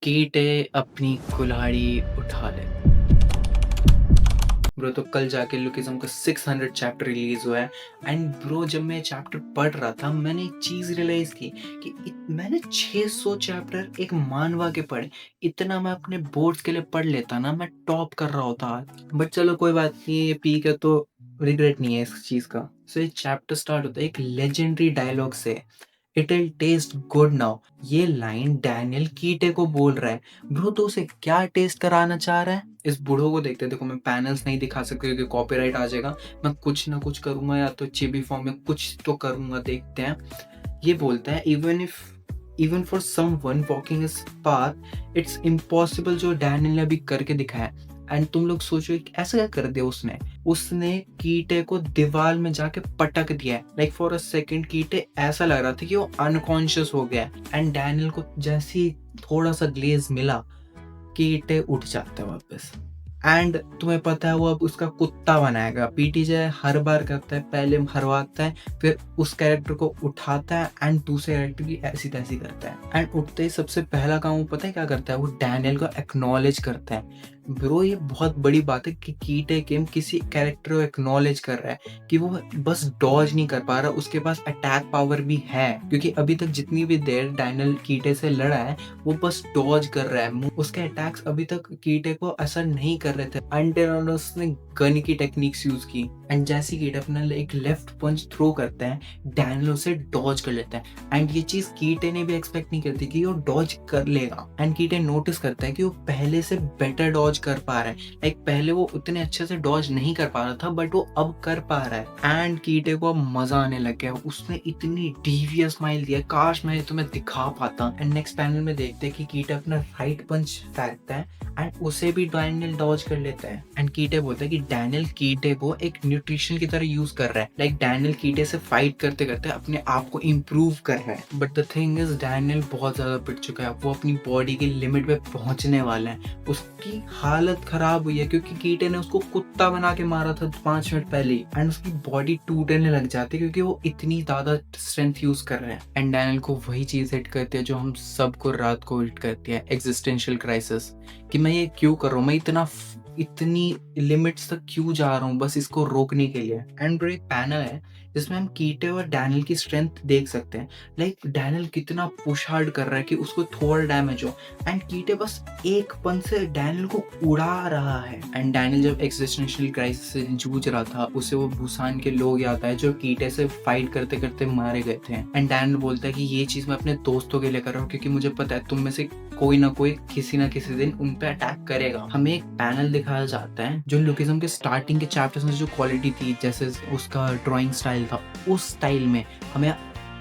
कीटे अपनी कुल्हाड़ी उठा ले। ब्रो तो कल जाके लुकिज्म का 600 चैप्टर रिलीज हुआ है। एंड ब्रो जब मैं चैप्टर पढ़ रहा था मैंने एक चीज रियलाइज की कि मैंने 600 चैप्टर एक मानवा के पढ़े। इतना मैं अपने बोर्ड्स के लिए पढ़ लेता ना, मैं टॉप कर रहा होता आज। बट चलो कोई बात नहीं, ये पी के तो रिग्रेट नहीं है इस चीज का। सो ये चैप्टर स्टार्ट होता है एक लेजेंडरी डायलॉग से, it will taste good now. ये लाइन डैनियल कीटे को बोल रहा है। ब्रो तो उसे क्या टेस्ट कराना चाह रहा है? इस बूढ़ों को देखते, देखो मैं पैनल्स नहीं दिखा सकता क्योंकि कॉपीराइट आ जाएगा। मैं कुछ ना कुछ करूंगा, या तो चिबी फॉर्म में कुछ तो करूंगा, देखते हैं। ये बोलता है even for someone walking his path it's impossible, जो डैनियल ने अभी करके दिखाया। एंड तुम लोग सोचो कि ऐसा क्या कर दिया उसने। उसने कीटे को दीवार में जाके पटक दिया है। Like for a second Kite ऐसा लग रहा था कि वो अनकॉन्शियस हो गया। एंड डैनियल को जैसे ही थोड़ा सा ग्लेज मिला, कीटे उठ जाते हैं वापस। एंड तुम्हें पता है वो अब उसका कुत्ता बनाएगा। पीटीजे हर बार करता है, पहले हरवाता है, फिर उस कैरेक्टर को उठाता है एंड दूसरे कैरेक्टर की ऐसी तैसी करता है। एंड उठते ही सबसे पहला काम वो पता है क्या करता है, वो डैनियल को एक्नॉलेज करता है। ब्रो ये बहुत बड़ी बात है कि कीटे गेम किसी कैरेक्टर को एक्नॉलेज कर रहा है कि वो बस डॉज नहीं कर पा रहा, उसके पास अटैक पावर भी है। क्योंकि अभी तक जितनी भी देर डैनियल कीटे से लड़ा है वो बस डॉज कर रहा है, उसके अटैक्स अभी तक कीटे को असर नहीं कर रहे थे अनटिल उसने गन की टेक्निक्स यूज की। एंड जैसे कीटे अपना एक लेफ्ट पंच थ्रो करता है, डैनियल उसे डॉज कर लेता है। एंड ये चीज कीटे ने भी एक्सपेक्ट नहीं करती कि वो डॉज कर लेगा। एंड कीटे नोटिस करता है कि वो पहले से बेटर डॉज कर पा रहा है। लाइक पहले वो उतने अच्छे से डॉज नहीं कर पा रहा था, बट वो अब कर पा रहा है। एंड कीटे को अब मजा आने लग गया, उसने इतनी डीवियस स्माइल दिया, काश मैं तुम्हें दिखा पाता। एंड नेक्स्ट पैनल में देखते हैं कि कीटे अपना राइट पंच फेंकता है एंड उसे भी डैनियल डॉज कर लेता है। एंड कीटे बोलता है कि डैनियल कीटे को एक न्यूट्रिशन की तरह यूज कर रहा है। लाइक डैनियल कीटे से फाइट करते करते अपने आप को इम्प्रूव कर रहा है। But the thing is Daniel बहुत ज्यादा पिट चुका है, वो अपनी बॉडी की लिमिट पे पहुंचने वाला है। उसकी हालत खराब हुई है क्योंकि कीटे ने उसको कुत्ता बना के मारा था 5 मिनट पहले। एंड उसकी बॉडी टूटने लग जाती है क्योंकि वो इतनी ज्यादा स्ट्रेंथ यूज कर रहे हैं। एंड डैनियल को वही चीज हिट करती है जो हम सबको रात को हिट करती है, एग्जिस्टेंशियल क्राइसिस। कि मैं ये क्यों कर रहा हूँ, मैं इतनी लिमिट्स तक क्यों जा रहा हूँ बस इसको रोकने के लिए। एंड ब्रो एक पैनल है जिसमें हम कीटे और डैनियल की स्ट्रेंथ देख सकते हैं। लाइक डैनियल कितना पुश हार्ड कर रहा है कि उसको थोड़ा डैमेज हो, एंड कीटे बस एक पंच से डैनियल को उड़ा रहा है। एंड डैनियल जब एक्सिस्टेंशियल क्राइसिस से जूझ रहा था, उसे वो भूसान के लोग याद आए जो कीटे से फाइट करते करते मारे गए थे। एंड डैनियल बोलता है कि ये चीज मैं अपने दोस्तों के लिए कर रहा हूँ क्योंकि मुझे पता है तुम में से कोई ना कोई किसी ना किसी दिन उन पे अटैक करेगा। हमें एक पैनल दिखाया जाता है जो लुकिज्म के स्टार्टिंग के चैप्टर्स में जो क्वालिटी थी, जैसे उसका ड्राइंग स्टाइल था, उस स्टाइल में हमें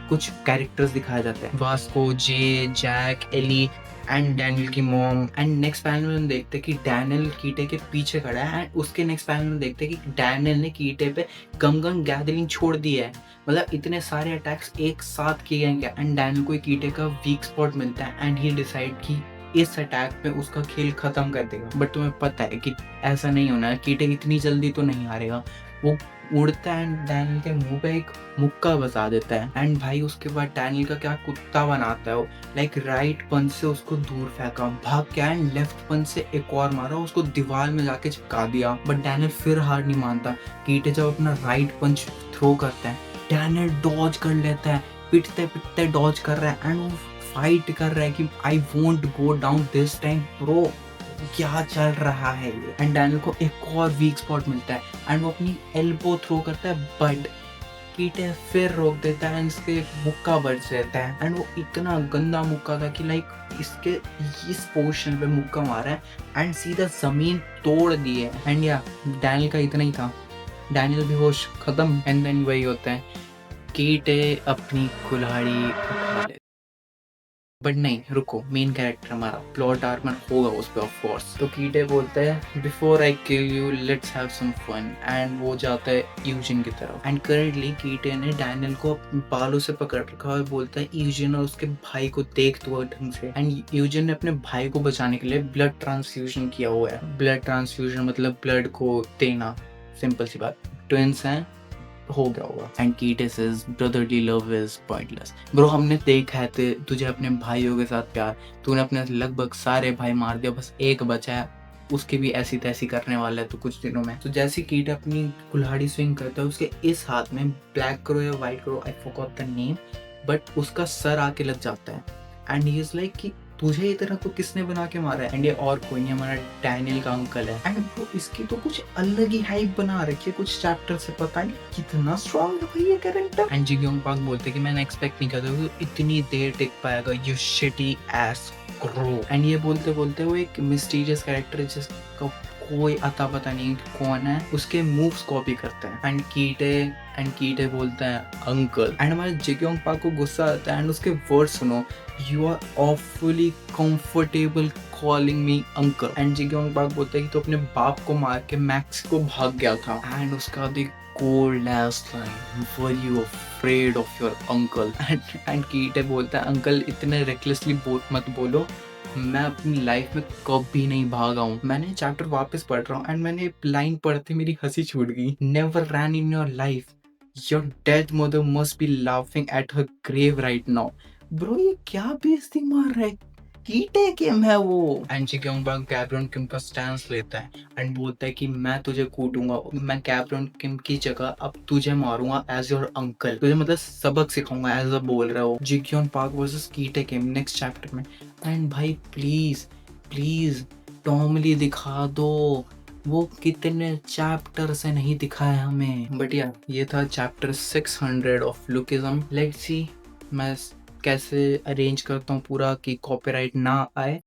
कुछ कैरेक्टर्स दिखाया जाते हैं। Vasco, Jay, Jack, Ellie and Daniel की मॉम। एंड नेक्स्ट पैनल में हम देखते हैं कि डैनियल कीटे के पीछे खड़ा है। एंड उसके नेक्स्ट पैनल में देखते हैं कि डैनियल ने कीटे पे गम गैदरिंग छोड़ दी है। मतलब इतने सारे अटैक्स एक साथ किए गए हैं। एंड डैनियल को कीटे का वीक स्पॉट मिलता है एंड ही डिसाइड कि इस अटैक पे उसका खेल खत्म कर देगा। बट तुम्हें पता है कि ऐसा नहीं होना है, कीटे इतनी जल्दी तो नहीं हारेगा। वो उड़ता है एंड डैनियल के मुंह पे एक मुक्का बजा देता है। एंड भाई उसके बाद डैनियल का क्या कुत्ता बनाता है वो। लाइक राइट पंच से उसको दूर फेंका, भाग के एंड लेफ्ट पंच से एक और मारा, उसको दीवार में जाके चिपका दिया। बट डैनियल फिर हार नहीं मानता। कीटे जब अपना राइट पंच थ्रो करता है, डैनियल डॉज कर लेता है, पिटते पिटते डॉज कर रहा है एंड वो फाइट कर रहा है कि I won't go down this time. Bro क्या चल रहा है ये। एंड डैनियल को एक और वीक स्पॉट मिलता है एंड वो अपनी एल्बो थ्रो करता है, बट कीटे फिर रोक देता है एंड इसके एक मुक्का बच जाता है। एंड वो इतना गंदा मुक्का था कि लाइक इसके इस पोर्शन पे मुक्का मारा है एंड सीधा जमीन तोड़ दी है। एंड या डैनियल का इतना ही था, डैनियल बेहोश, खत्म। एंड देन वही होता है, कीटे अपनी कुल्हाड़ी उठा ले। बट नहीं रुको, मेन कैरेक्टर हमारा प्लॉट आर्मर होगा उस पे ऑफ कोर्स। तो कीटे बोलते हैं before I kill you let's have some fun. And वो जाता है यूजिन की तरफ। एंड करंटली कीटे ने डैनियल को बालों से पकड़ रखा है, बोलता है यूजिन और उसके भाई को देख तो ढंग से। एंड यूजिन ने अपने भाई को बचाने के लिए ब्लड ट्रांसफ्यूजन किया हुआ है। ब्लड ट्रांसफ्यूजन मतलब ब्लड को देना, सिंपल सी बात। ट्विंस हैं, हो गया होगा। एंड कीटे says brotherly love is pointless. Bro हमने देखा है तुझे अपने भाइयों के साथ प्यार, तूने अपने लगभग सारे भाई मार दिया, बस एक बचा है, उसकी भी ऐसी तैसी करने वाला है तो कुछ दिनों में। तो जैसे कीट अपनी कुल्हाड़ी स्विंग करता है, उसके इस हाथ में ब्लैक करो या व्हाइट करो, I forgot the name, but उसका सर आके लग जाता है। एंड ही इज लाइक कि तुझे इतना तो किसने बना के मारा है? एंड ये और कोई नहीं, हमारा डैनियल का अंकल है। एंड ब्रो इसकी तो कुछ अलग ही हाइप बना रखी है कुछ चैप्टर से, पता नहीं कितना स्ट्रॉन्ग है भाई ये कैरेक्टर। एंड जी ग्योंग पाक बोलते कि मैंने एक्सपेक्ट नहीं किया था कि इतनी देर टिक पाएगा, you shitty ass crow. And ये बोलते बोलते वो एक मिस्टीरियस कैरेक्टर है जिसका कोई अता पता नहीं कौन है, उसके मूव्स कॉपी करते हैं। एंड कीटे बोलता है अंकल। एंड हमारे जिग्योंग पाक को गुस्सा आता है एंड उसके वर्ड सुनो, you are awfully comfortable calling me uncle. And जिग्योंग पाक बोलता है कि तो अपने बाप को मार के मैक्सिको भाग गया था। एंड उसका the coldest line, were you afraid of your uncle? And कीटे बोलता है अंकल इतने रेकलेसली मत बोलो, मैं अपनी लाइफ में कभी नहीं भागा हूँ। मैंने चैप्टर वापस पढ़ रहा हूँ एंड मैंने लाइन पढ़ते मेरी हंसी छूट गई। Never run in your life, your dead mother must be laughing at her grave right now. Bro ये क्या बेइज्जती मार रहा है, कीटे किम है वो। एंड जिग्योंगपाक गैब्रियन किम का स्टैंस लेता है एंड बोलता है कि मैं तुझे कूटूंगा, मैं गैब्रियन किम की जगह अब तुझे मारूंगा एज योर अंकल, तुझे मतलब सबक सिखाऊंगा एज अ बोल रहा हो। जिग्योंगपाक वर्सेस कीटे किम नेक्स्ट चैप्टर में। एंड भाई प्लीज प्लीज टॉमली दिखा दो, वो कितने चैप्टर से नहीं दिखाया हमें। बट यार ये था chapter 600 of lookism. Let's see मैं कैसे अरेंज करता हूँ पूरा कि कॉपीराइट ना आए।